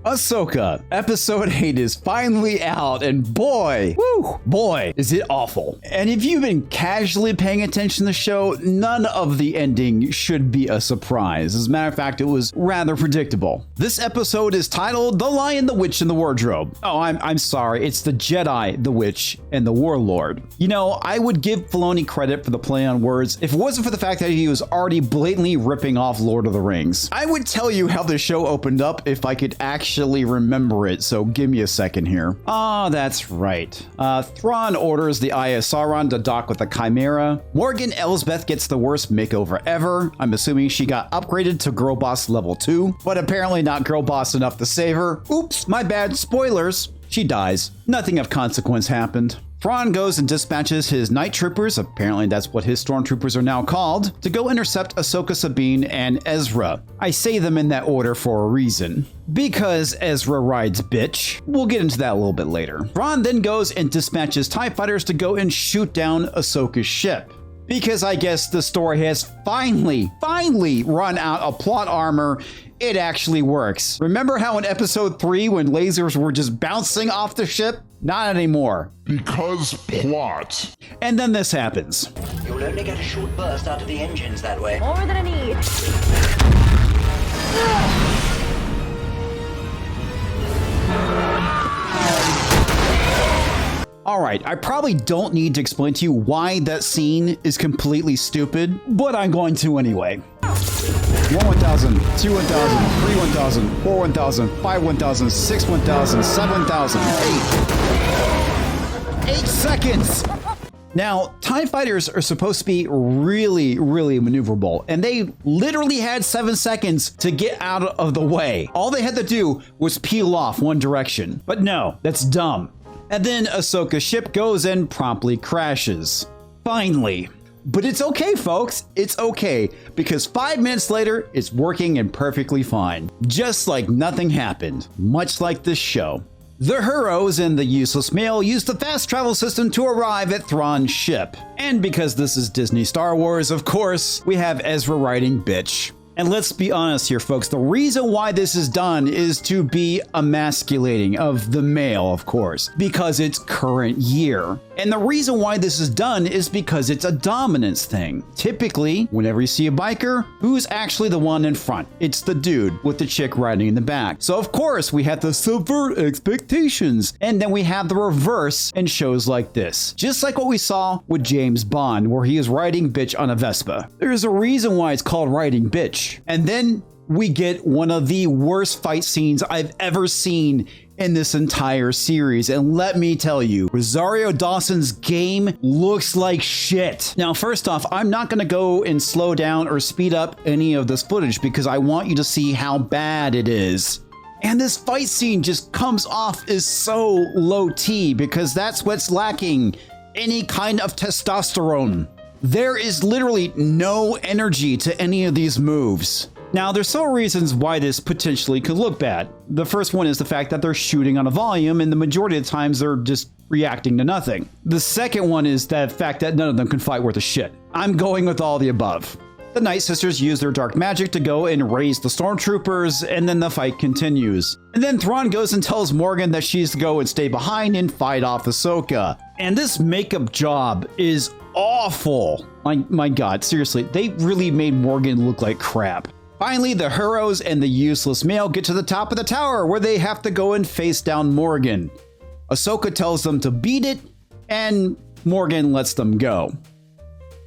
Ahsoka, episode 8 is finally out, and boy, is it awful. And if you've been casually paying attention to the show, none of the ending should be a surprise. As a matter of fact, it was rather predictable. This episode is titled The Lion, the Witch, and the Wardrobe. Oh, I'm sorry, it's the Jedi, the Witch, and the Warlord. You know, I would give Filoni credit for the play on words if it wasn't for the fact that he was already blatantly ripping off Lord of the Rings. I would tell you how the show opened up if I could actually remember it, so give me a second here. Ah, that's right. Thrawn orders the Eye of Sauron to dock with the Chimera. Morgan Elsbeth gets the worst makeover ever. I'm assuming she got upgraded to Girl Boss level 2, but apparently not Girl Boss enough to save her. Oops, my bad, spoilers. She dies. Nothing of consequence happened. Thrawn goes and dispatches his night troopers, apparently that's what his stormtroopers are now called, to go intercept Ahsoka, Sabine, and Ezra. I say them in that order for a reason. Because Ezra rides bitch. We'll get into that a little bit later. Thrawn then goes and dispatches TIE fighters to go and shoot down Ahsoka's ship. Because I guess the story has finally run out of plot armor. It actually works. Remember how in episode 3 when lasers were just bouncing off the ship? Not anymore. Because plot. And then this happens. You'll only get a short burst out of the engines that way. More than I need. Alright, I probably don't need to explain to you why that scene is completely stupid, but I'm going to anyway. 1 1000, 2 1000, 3 1000, 4 1000, 5 1000, 6 1000, 7 1000, 8 seconds! Now, TIE fighters are supposed to be really maneuverable, and they literally had 7 seconds to get out of the way. All they had to do was peel off one direction. But no, that's dumb. And then Ahsoka's ship goes and promptly crashes. Finally. But it's okay, folks. It's okay, because 5 minutes later, it's working and perfectly fine. Just like nothing happened, much like this show. The heroes and the useless male use the fast travel system to arrive at Thrawn's ship. And because this is Disney Star Wars, of course, we have Ezra riding bitch. And let's be honest here, folks, the reason why this is done is to be emasculating of the male, of course, because it's current year. And the reason why this is done is because it's a dominance thing. Typically, whenever you see a biker, who's actually the one in front? It's the dude with the chick riding in the back. So of course, we have to subvert expectations. And then we have the reverse in shows like this. Just like what we saw with James Bond, where he is riding bitch on a Vespa. There's a reason why it's called riding bitch. And then we get one of the worst fight scenes I've ever seen in this entire series. And let me tell you, Rosario Dawson's game looks like shit. Now, first off, I'm not going to go and slow down or speed up any of this footage because I want you to see how bad it is. And this fight scene just comes off as so low T because that's what's lacking, any kind of testosterone. There is literally no energy to any of these moves. Now, there's several reasons why this potentially could look bad. The first one is the fact that they're shooting on a volume, and the majority of the times they're just reacting to nothing. The second one is the fact that none of them can fight worth a shit. I'm going with all the above. The Night Sisters use their dark magic to go and raise the stormtroopers, and then the fight continues. And then Thrawn goes and tells Morgan that she's to go and stay behind and fight off Ahsoka. And this makeup job is awful. My God, seriously, they really made Morgan look like crap. Finally, the heroes and the useless male get to the top of the tower where they have to go and face down Morgan. Ahsoka tells them to beat it, and Morgan lets them go.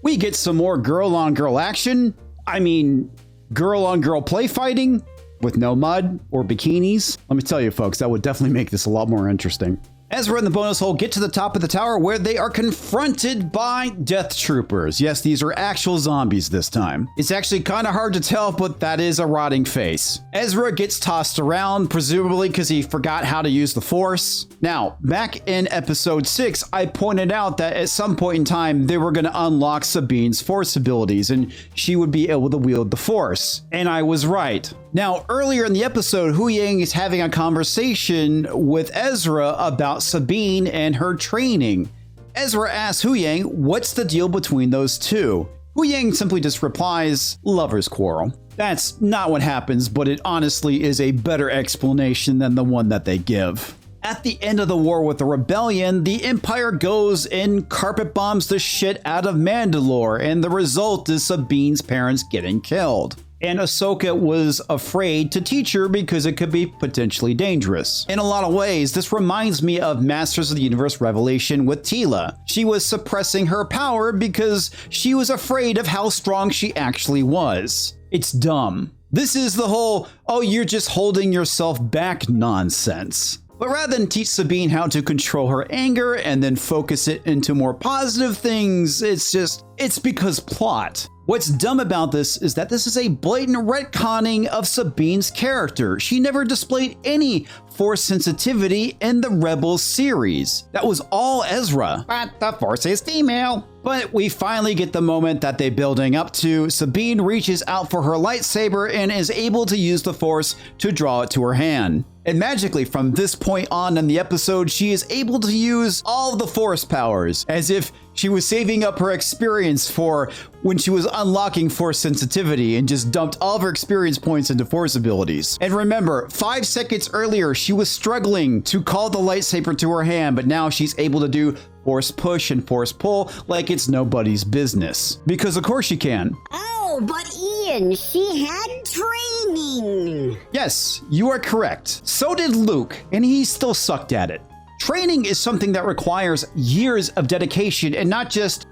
We get some more girl-on-girl action. I mean, girl-on-girl play fighting with no mud or bikinis. Let me tell you, folks, that would definitely make this a lot more interesting. Ezra and the bonus hole get to the top of the tower where they are confronted by death troopers. Yes, these are actual zombies this time. It's actually kind of hard to tell, but that is a rotting face. Ezra gets tossed around, presumably because he forgot how to use the Force. Now, back in episode 6, I pointed out that at some point in time, they were going to unlock Sabine's Force abilities and she would be able to wield the Force. And I was right. Now, earlier in the episode, Huyang is having a conversation with Ezra about Sabine and her training. Ezra asks Huyang, what's the deal between those two? Huyang simply just replies, lover's quarrel. That's not what happens, but it honestly is a better explanation than the one that they give. At the end of the war with the rebellion, the Empire goes and carpet bombs the shit out of Mandalore, and the result is Sabine's parents getting killed. And Ahsoka was afraid to teach her because it could be potentially dangerous. In a lot of ways, this reminds me of Masters of the Universe Revelation with Teela. She was suppressing her power because she was afraid of how strong she actually was. It's dumb. This is the whole, oh, you're just holding yourself back nonsense. But rather than teach Sabine how to control her anger and then focus it into more positive things, it's because plot. What's dumb about this is that this is a blatant retconning of Sabine's character. She never displayed any Force sensitivity in the Rebels series. That was all Ezra. But the Force is female. But we finally get the moment that they're building up to. Sabine reaches out for her lightsaber and is able to use the Force to draw it to her hand. And magically, from this point on in the episode, she is able to use all the Force powers, as if she was saving up her experience for when she was unlocking Force sensitivity and just dumped all of her experience points into Force abilities. And remember, 5 seconds earlier, she was struggling to call the lightsaber to her hand, but now she's able to do Force push and Force pull like it's nobody's business. Because of course she can. Oh, but Ian, she had training. Yes, you are correct. So did Luke, and he still sucked at it. Training is something that requires years of dedication and not just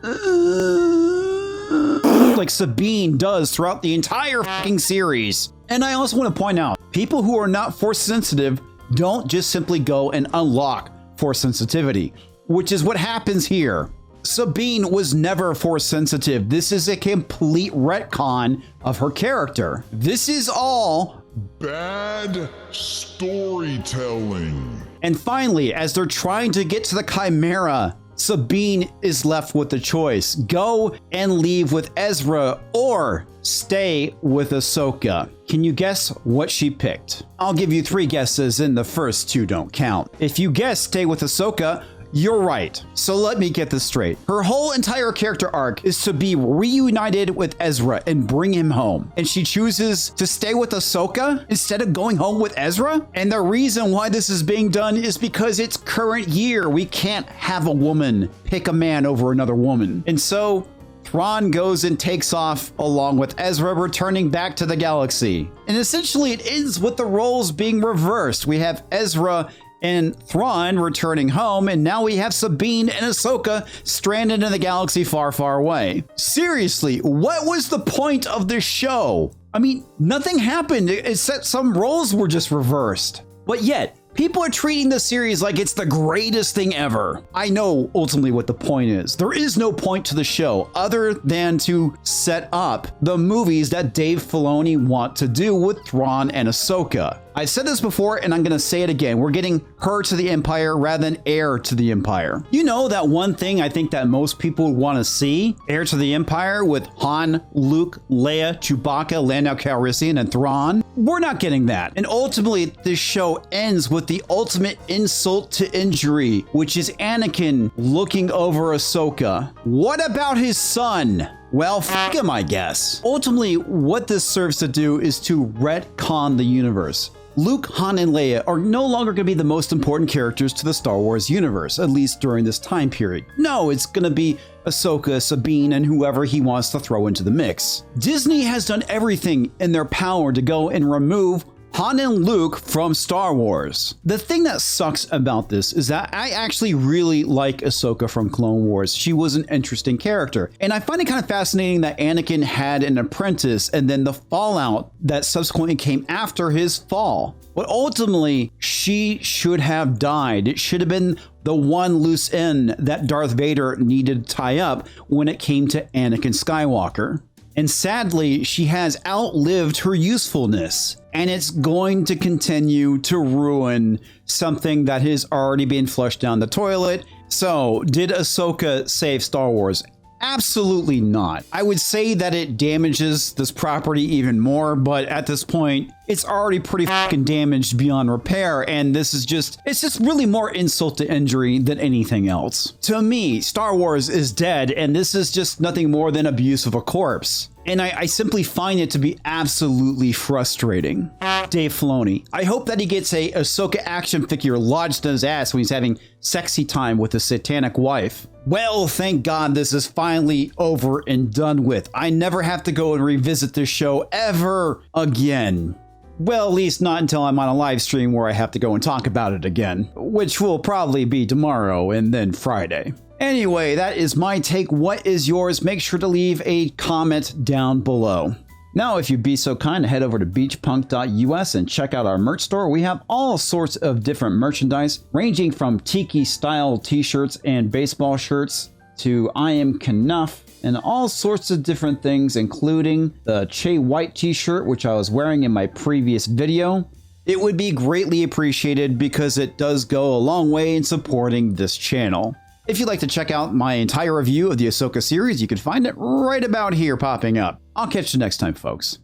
like Sabine does throughout the entire fucking series. And I also want to point out, people who are not Force sensitive don't just simply go and unlock Force sensitivity, which is what happens here. Sabine was never Force sensitive. This is a complete retcon of her character. This is all bad storytelling. And finally, as they're trying to get to the Chimera, Sabine is left with the choice. Go and leave with Ezra or stay with Ahsoka. Can you guess what she picked? I'll give you 3 guesses and the first 2 don't count. If you guess stay with Ahsoka, you're right. So let me get this straight. Her whole entire character arc is to be reunited with Ezra and bring him home. And she chooses to stay with Ahsoka instead of going home with Ezra? And the reason why this is being done is because it's current year. We can't have a woman pick a man over another woman. And so Thrawn goes and takes off along with Ezra, returning back to the galaxy. And essentially it ends with the roles being reversed. We have Ezra and Thrawn returning home, and now we have Sabine and Ahsoka stranded in the galaxy far, far away. Seriously, what was the point of this show? I mean, nothing happened except some roles were just reversed. But yet, people are treating this series like it's the greatest thing ever. I know ultimately what the point is. There is no point to the show other than to set up the movies that Dave Filoni want to do with Thrawn and Ahsoka. I've said this before and I'm going to say it again. We're getting her to the Empire rather than heir to the Empire. You know that one thing I think that most people want to see? Heir to the Empire with Han, Luke, Leia, Chewbacca, Lando Calrissian, and Thrawn? We're not getting that. And ultimately, this show ends with the ultimate insult to injury, which is Anakin looking over Ahsoka. What about his son? Well, fuck him, I guess. Ultimately, what this serves to do is to retcon the universe. Luke, Han, and Leia are no longer going to be the most important characters to the Star Wars universe, at least during this time period. No, it's going to be Ahsoka, Sabine, and whoever he wants to throw into the mix. Disney has done everything in their power to go and remove Han and Luke from Star Wars. The thing that sucks about this is that I actually really like Ahsoka from Clone Wars. She was an interesting character. And I find it kind of fascinating that Anakin had an apprentice and then the fallout that subsequently came after his fall. But ultimately, she should have died. It should have been the one loose end that Darth Vader needed to tie up when it came to Anakin Skywalker. And sadly, she has outlived her usefulness, and it's going to continue to ruin something that has already been flushed down the toilet. So, did Ahsoka save Star Wars? Absolutely not. I would say that it damages this property even more, but at this point, it's already pretty fucking damaged beyond repair, and it's just really more insult to injury than anything else. To me, Star Wars is dead, and this is just nothing more than abuse of a corpse. and I simply find it to be absolutely frustrating. Dave Filoni. I hope that he gets a Ahsoka action figure lodged in his ass when he's having sexy time with a satanic wife. Well, thank God this is finally over and done with. I never have to go and revisit this show ever again. Well, at least not until I'm on a live stream where I have to go and talk about it again, which will probably be tomorrow and then Friday. Anyway, that is my take. What is yours? Make sure to leave a comment down below. Now, if you'd be so kind to head over to beachpunk.us and check out our merch store. We have all sorts of different merchandise, ranging from tiki-style t-shirts and baseball shirts to I Am Knuff, and all sorts of different things, including the Che White t-shirt, which I was wearing in my previous video. It would be greatly appreciated because it does go a long way in supporting this channel. If you'd like to check out my entire review of the Ahsoka series, you can find it right about here popping up. I'll catch you next time, folks.